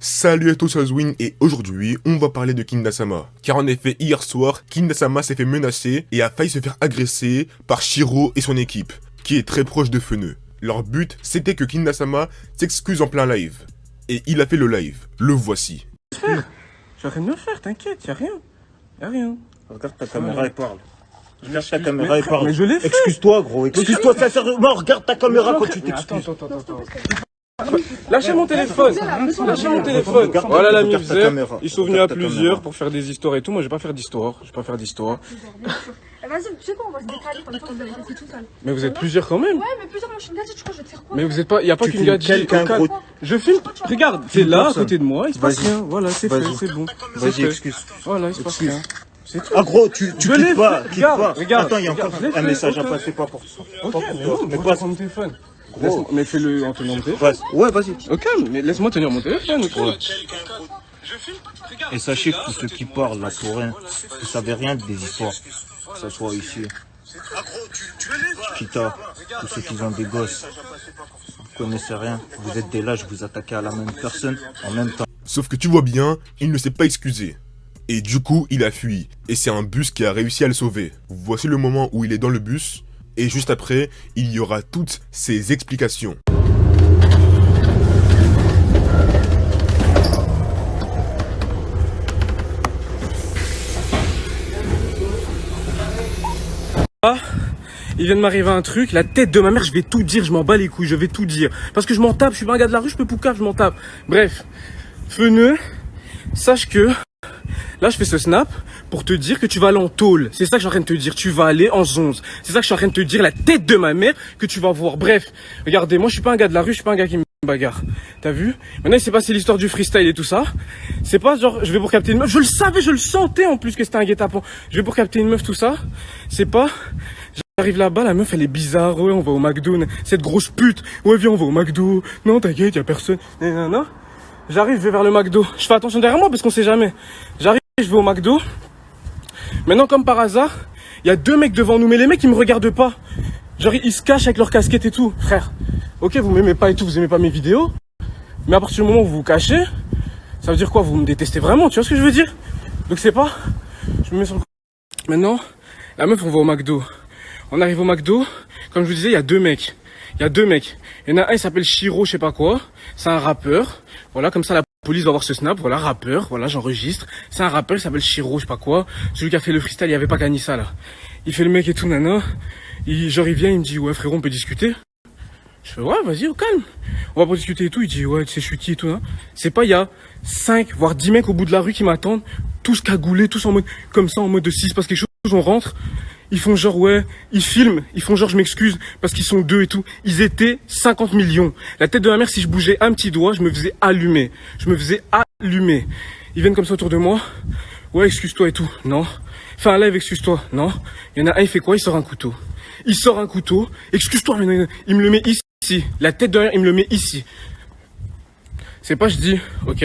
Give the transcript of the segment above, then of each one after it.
Salut à tous, c'est Azwin et aujourd'hui on va parler de Kinda-sama. Car en effet hier soir, Kinda-sama s'est fait menacer et a failli se faire agresser par Shiro et son équipe, qui est très proche de Feneux. Leur but c'était que Kinda-sama s'excuse en plein live. Et il a fait le live, le voici. Frère, je vais rien me faire, t'inquiète, y'a rien. Y'a rien. Regarde ta caméra et parle. Regarde ta caméra et parle. Mais je l'ai fait. Excuse-toi gros, excuse-toi sincèrement, regarde ta caméra quand tu t'excuses. Attends. Lâchez mon téléphone. Lâchez mon téléphone. Voilà la Regarde ta misère. caméra. Ils sont venus à Regarde ta plusieurs caméra. pour faire des histoires et tout. Moi, je vais pas faire d'histoire. Vas-y, tu sais quoi, on va se décaler comme ça, on va les laisser tout seul. Mais vous êtes plusieurs quand même. Ouais, mais plusieurs, moi je suis une gadget, je crois, je vais te faire quoi? Mais vous êtes pas. Y a pas Tu qu'une filmes gadget. quelqu'un, Aucun- gros. Je filme. Regarde, c'est là à personne. côté de moi. Il se passe Vas-y. rien. Voilà, c'est fait, Vas-y. c'est bon. C'est Vas-y, fait. excuse. Voilà, il se passe Excuse. rien. C'est tout. Ah gros, tu Je l'ai quittes pas, fait. quitte pas. Regarde, Attends, il y a regarde, encore je l'ai un fait, message à ok. passer, pas pour ça. Ok, Pas pour mais toi. non, Mais pourquoi passe. prendre mon téléphone. Gros. Mais fais-le en tenant mon téléphone. Passe. Ouais, vas-y. Ok, mais laisse-moi tenir mon téléphone. Ok. Et sachez que tous ceux qui parlent là pour rien, vous savez rien des histoires. Que ce soit ici, Kita, tous ceux qui ont des gosses. Vous connaissez rien, vous êtes des lâches, vous attaquez à la même personne en même temps. Sauf que tu vois bien, il ne s'est pas excusé. Et du coup, il a fui. Et c'est un bus qui a réussi à le sauver. Voici le moment où il est dans le bus. Et juste après, il y aura toutes ses explications. Il vient de m'arriver un truc, la tête de ma mère, je vais tout dire, je m'en bats les couilles, je vais tout dire. Parce que je m'en tape, je suis pas un gars de la rue, je peux poucave, je m'en tape. Bref, Feneux, sache que là je fais ce snap pour te dire que tu vas aller en tôle. C'est ça que je suis en train de te dire, tu vas aller en zonze. C'est ça que je suis en train de te dire, la tête de ma mère que tu vas voir. Bref, regardez, moi je suis pas un gars de la rue, je suis pas un gars qui me bagarre. T'as vu? Maintenant il s'est passé l'histoire du freestyle et tout ça. C'est pas genre je vais pour capter une meuf, je le savais, je le sentais en plus que c'était un guet-apens. Je vais pour capter une meuf, tout ça. C'est pas... J'arrive là-bas, la meuf elle est bizarre, ouais on va au McDo, cette grosse pute, ouais viens on va au McDo, non t'inquiète y'a personne, non. J'arrive, je vais vers le McDo, je fais attention derrière moi parce qu'on sait jamais. J'arrive, je vais au McDo, maintenant comme par hasard, il y a deux mecs devant nous, mais les mecs ils me regardent pas. Genre ils se cachent avec leur casquette et tout, frère. Ok vous m'aimez pas et tout, vous aimez pas mes vidéos, mais à partir du moment où vous vous cachez, ça veut dire quoi, vous me détestez vraiment, tu vois ce que je veux dire? Donc c'est pas, je me mets sur le... Maintenant, la meuf on va au McDo. On arrive au McDo, comme je vous disais, il y a deux mecs. Il y en a un, il s'appelle Shiro, je sais pas quoi. C'est un rappeur. Voilà, comme ça la police va voir ce snap. Voilà, rappeur. Voilà, j'enregistre. C'est un rappeur, il s'appelle Shiro, je sais pas quoi. Celui qui a fait le freestyle, il avait pas gagné ça là. Il fait le mec et tout, nana. Il vient, il me dit, ouais frérot, on peut discuter. Je fais, ouais, vas-y, au calme. On va pas discuter et tout. Il dit, ouais, tu sais, je suis qui et tout, hein. C'est pas, il y a 5, voire 10 mecs au bout de la rue qui m'attendent. Tous cagoulés, tous en mode, comme ça, en mode de 6, parce que quelque chose, on rentre. Ils font genre, ouais, ils filment, ils font genre, je m'excuse, parce qu'ils sont deux et tout. Ils étaient 50 millions. La tête de ma mère, si je bougeais un petit doigt, je me faisais allumer. Ils viennent comme ça autour de moi. Ouais, excuse-toi et tout. Non. Fais un live, excuse-toi. Non. Il y en a un, il fait quoi? Il sort un couteau. Excuse-toi, mais il me le met ici. La tête de ma mère, il me le met ici. C'est pas, je dis, ok,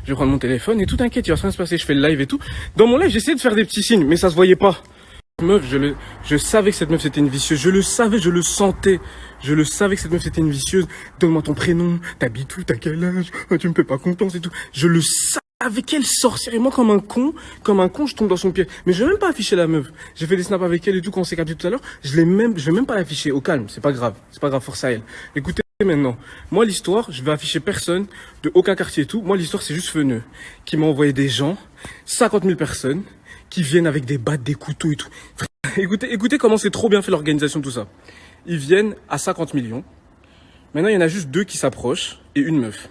je vais prendre mon téléphone et tout, t'inquiète, il va rien se passer. Je fais le live et tout. Dans mon live, j'essayais de faire des petits signes, mais ça se voyait pas. Meuf, je savais que cette meuf c'était une vicieuse, je le savais, je le sentais, je le savais que cette meuf c'était une vicieuse. Donne-moi ton prénom, t'habites où, t'as quel âge, tu me fais pas confiance et tout. Je le savais qu'elle sorcière et moi comme un con, je tombe dans son pied. Mais je vais même pas afficher la meuf. J'ai fait des snaps avec elle et tout quand on s'est capté tout à l'heure. Je vais même pas l'afficher. Au calme, c'est pas grave, force à elle. Écoutez maintenant, moi l'histoire, je vais afficher personne de aucun quartier et tout. Moi l'histoire c'est juste Feneux qui m'a envoyé des gens, 50 000 personnes. Qui viennent avec des battes, des couteaux et tout. Écoutez comment c'est trop bien fait l'organisation de tout ça. Ils viennent à 50 millions. Maintenant, il y en a juste deux qui s'approchent et une meuf.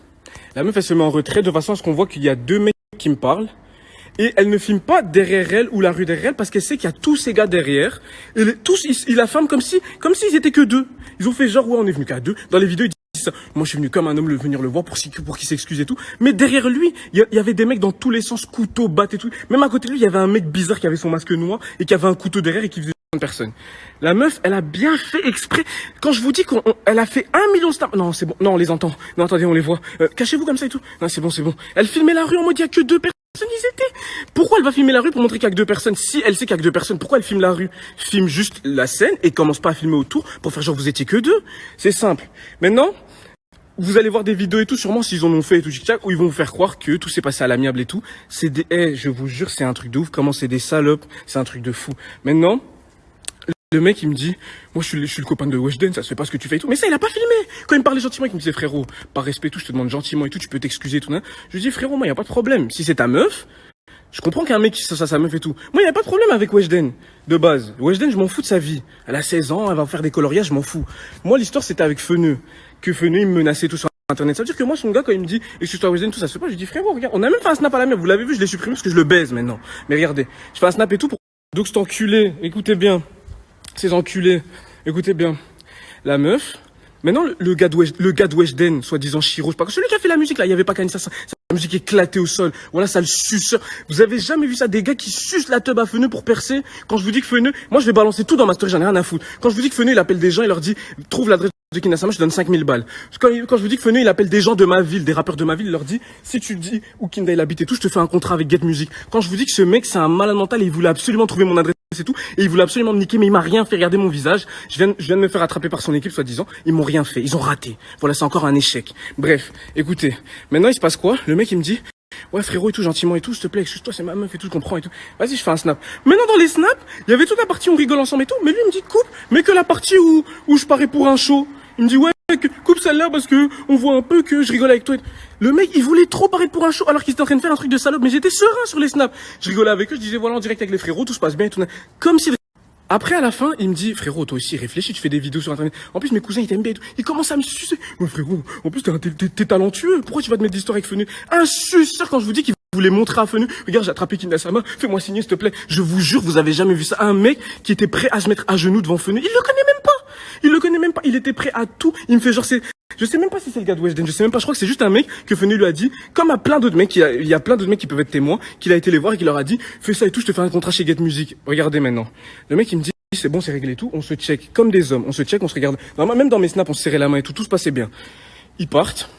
La meuf, elle se met en retrait de façon à ce qu'on voit qu'il y a deux mecs qui me parlent. Et elle ne filme pas derrière elle ou la rue derrière elle parce qu'elle sait qu'il y a tous ces gars derrière. Et tous, ils la filment comme s'ils étaient que deux. Ils ont fait genre, ouais, on est venu qu'à deux. Dans les vidéos, ils disent ça. Moi, je suis venu comme un homme venir le voir pour qu'il s'excuse et tout. Mais derrière lui, il y avait des mecs dans tous les sens, couteaux, battes et tout. Même à côté de lui, il y avait un mec bizarre qui avait son masque noir et qui avait un couteau derrière et qui faisait personne. La meuf, elle a bien fait exprès. Quand je vous dis qu'elle a fait 1 million de snaps. Non, c'est bon. Non, on les entend. Non, attendez, on les voit. Cachez-vous comme ça et tout. Non, c'est bon. Elle filmait la rue en mode, il y a que deux personnes. Ils étaient. Pourquoi elle va filmer la rue pour montrer qu'il y a que deux personnes? Si elle sait qu'il y a que deux personnes, pourquoi elle filme la rue? Filme juste la scène et commence pas à filmer autour pour faire genre vous étiez que deux. C'est simple. Maintenant, vous allez voir des vidéos et tout, sûrement s'ils en ont fait et tout, où ils vont vous faire croire que tout s'est passé à l'amiable et tout. C'est des, je vous jure, c'est un truc de ouf. Comment c'est des salopes, c'est un truc de fou. Maintenant, le mec, il me dit, moi, je suis le copain de Weshden, ça se fait pas ce que tu fais et tout. Mais ça, il a pas filmé. Quand il me parlait gentiment, il me disait, frérot, par respect et tout, je te demande gentiment et tout, tu peux t'excuser et tout, hein. Je lui dis, frérot, moi, y a pas de problème. Si c'est ta meuf, je comprends qu'un mec, ça, sa meuf et tout. Moi, y a pas de problème avec Weshden, de base. Weshden, je m'en fous de sa vie. Elle a 16 ans, elle va faire des coloriages, je m'en fous. Moi, l'histoire, c'était avec Feneux. Que Feneux, il me menaçait tout sur Internet. Ça veut dire que moi, son gars, quand il me dit, excuse-toi, Weshden, tout ça se fait pas, je lui dis, frérot, regarde, on a même fait un snap à la meuf. Vous l'avez vu, je l'ai supprimé parce que je le baise maintenant. Mais regardez, je fais un snap et tout pour, donc cet enculé, écoutez bien. Ces enculés, écoutez bien. La meuf, maintenant le gars de Weshden, soi-disant Chiro, je sais pas, celui qui a fait la musique là, il y avait pas Kanissa, sa musique éclatée au sol. Voilà, ça le suceur. Vous avez jamais vu ça, des gars qui sucent la teub à Feneux pour percer? Quand je vous dis que Feneux, moi je vais balancer tout dans ma story, j'en ai rien à foutre. Quand je vous dis que Feneux, il appelle des gens, il leur dit, trouve l'adresse de Kinasama, je te donne 5000 balles. Quand je vous dis que Feneux, il appelle des gens de ma ville, des rappeurs de ma ville, il leur dit, si tu dis où Kinda il habite et tout, je te fais un contrat avec Get Music. Quand je vous dis que ce mec, c'est un malade mental et il voulait absolument trouver mon adresse et tout, et il voulait absolument me niquer, mais il m'a rien fait. Regardez mon visage. Je viens de me faire attraper par son équipe, soi-disant. Ils m'ont rien fait. Ils ont raté. Voilà, c'est encore un échec. Bref, écoutez. Maintenant, il se passe quoi? Le mec, il me dit, ouais, frérot et tout, gentiment et tout, s'il te plaît, excuse-toi, c'est ma meuf et tout, je comprends et tout. Vas-y, je fais un snap. Maintenant, dans les snaps, il y avait toute la partie où on rigole ensemble et tout, mais lui, il me dit, coupe, mais que la partie où je parais pour un show. Il me dit, ouais, coupe celle-là parce que on voit un peu que je rigole avec toi. Le mec, il voulait trop paraître pour un show alors qu'il était en train de faire un truc de salope, mais j'étais serein sur les snaps. Je rigolais avec eux, je disais, voilà, en direct avec les frérots, tout se passe bien et tout. Comme si... Après, à la fin, il me dit, frérot, toi aussi, réfléchis, tu fais des vidéos sur Internet. En plus, mes cousins, ils t'aiment bien et tout. Ils commencent à me sucer. Moi, frérot, en plus, t'es talentueux. Pourquoi tu vas te mettre d'histoire avec Feneux? Un suceur quand je vous dis qu'il voulait montrer à Feneux. Regarde, j'ai attrapé Kinasama. Fais-moi signer, s'il te plaît. Je vous jure, vous avez jamais vu ça. Un mec qui était prêt à se mettre à genoux devant Feneux. Il le connaît même pas. Il le connaît même pas. Il était prêt à tout. Il me fait genre, je sais même pas si c'est le gars de Weshden, je sais même pas, je crois que c'est juste un mec que Feneux lui a dit, comme à plein d'autres mecs, il y a plein d'autres mecs qui peuvent être témoins, qu'il a été les voir et qu'il leur a dit, fais ça et tout, je te fais un contrat chez Get Music. Regardez maintenant. Le mec, il me dit, c'est bon, c'est réglé et tout, on se check, comme des hommes, on se check, on se regarde. Normalement, même dans mes snaps, on se serrait la main et tout, tout se passait bien. Ils partent,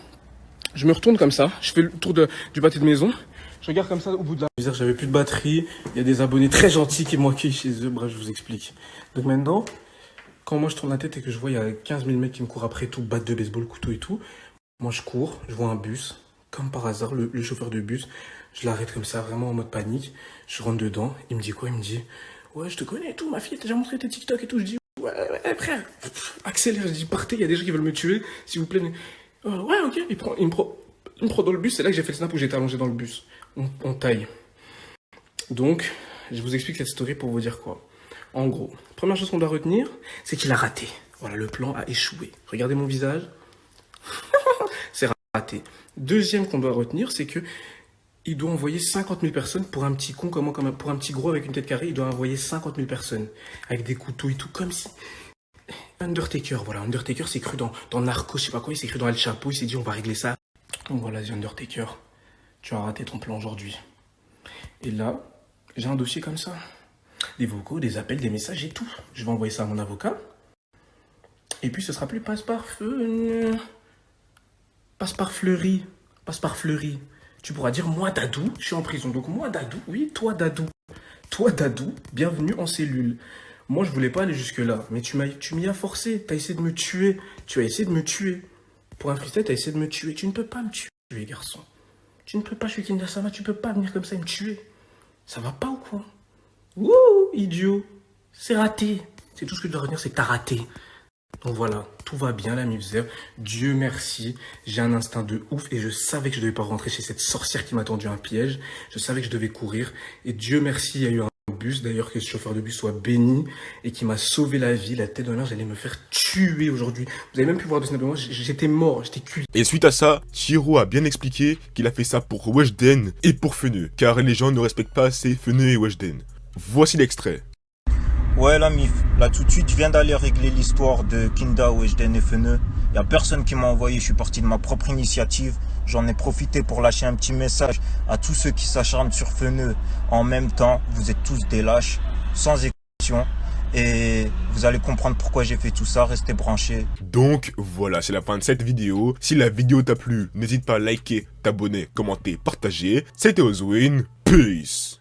je me retourne comme ça, je fais le tour du pâté de maison, je regarde comme ça au bout de la... J'avais plus de batterie, il y a des abonnés très gentils qui m'ont accueilli chez eux, bref, je vous explique. Donc maintenant, quand moi je tourne la tête et que je vois il y a 15 000 mecs qui me courent après tout, batte de baseball, couteau et tout, moi je cours, je vois un bus, comme par hasard, le chauffeur de bus, je l'arrête comme ça, vraiment en mode panique, je rentre dedans, il me dit quoi? Il me dit, ouais, je te connais et tout, ma fille, t'as déjà montré tes TikTok et tout, je dis, ouais, frère, accélère, je dis, partez, il y a des gens qui veulent me tuer, s'il vous plaît. Ouais, ok, il me prend dans le bus, c'est là que j'ai fait le snap où j'étais allongé dans le bus, on taille. Donc, je vous explique cette story pour vous dire quoi. En gros, première chose qu'on doit retenir, c'est qu'il a raté. Voilà, le plan a échoué. Regardez mon visage. C'est raté. Deuxième qu'on doit retenir, c'est que il doit envoyer 50 000 personnes pour un petit con, pour un petit gros avec une tête carrée, il doit envoyer 50 000 personnes avec des couteaux et tout, comme si... Undertaker, voilà, Undertaker s'est cru dans Narcos, je sais pas quoi, il s'est cru dans El Chapo, il s'est dit on va régler ça. Donc voilà, The Undertaker, tu as raté ton plan aujourd'hui. Et là, j'ai un dossier comme ça. Des vocaux, des appels, des messages et tout. Je vais envoyer ça à mon avocat. Et puis ce sera plus passe par Fleury. Tu pourras dire, moi Dadou, je suis en prison. Donc moi Dadou, oui, toi Dadou. Toi Dadou, bienvenue en cellule. Moi je voulais pas aller jusque là, mais tu m'y as forcé. T'as essayé de me tuer. Tu as essayé de me tuer. Pour un freestyle, t'as essayé de me tuer. Tu ne peux pas me tuer, garçon. Tu ne peux pas, je suis Kinasama, tu peux pas venir comme ça et me tuer. Ça va pas ou quoi? Wouh, idiot. C'est raté. C'est tout ce que je dois retenir, c'est que t'as raté. Donc voilà, tout va bien la misère. Dieu merci, j'ai un instinct de ouf et je savais que je devais pas rentrer chez cette sorcière qui m'a tendu un piège. Je savais que je devais courir et Dieu merci, il y a eu un bus d'ailleurs, que ce chauffeur de bus soit béni et qui m'a sauvé la vie. La tête de mer, j'allais me faire tuer aujourd'hui. Vous avez même pu voir de snap de moi, j'étais mort, j'étais cuit. Et suite à ça, Chiro a bien expliqué qu'il a fait ça pour Weshden et pour Feneux, car les gens ne respectent pas assez Feneux et Weshden. Voici l'extrait. Ouais, la mif, là tout de suite, je viens d'aller régler l'histoire de Kinda, Weshden et Feneux. Il n'y a personne qui m'a envoyé, je suis parti de ma propre initiative. J'en ai profité pour lâcher un petit message à tous ceux qui s'acharnent sur Feneux. En même temps, vous êtes tous des lâches, sans exception. Et vous allez comprendre pourquoi j'ai fait tout ça, restez branchés. Donc voilà, c'est la fin de cette vidéo. Si la vidéo t'a plu, n'hésite pas à liker, t'abonner, commenter, partager. C'était Ozwin, peace.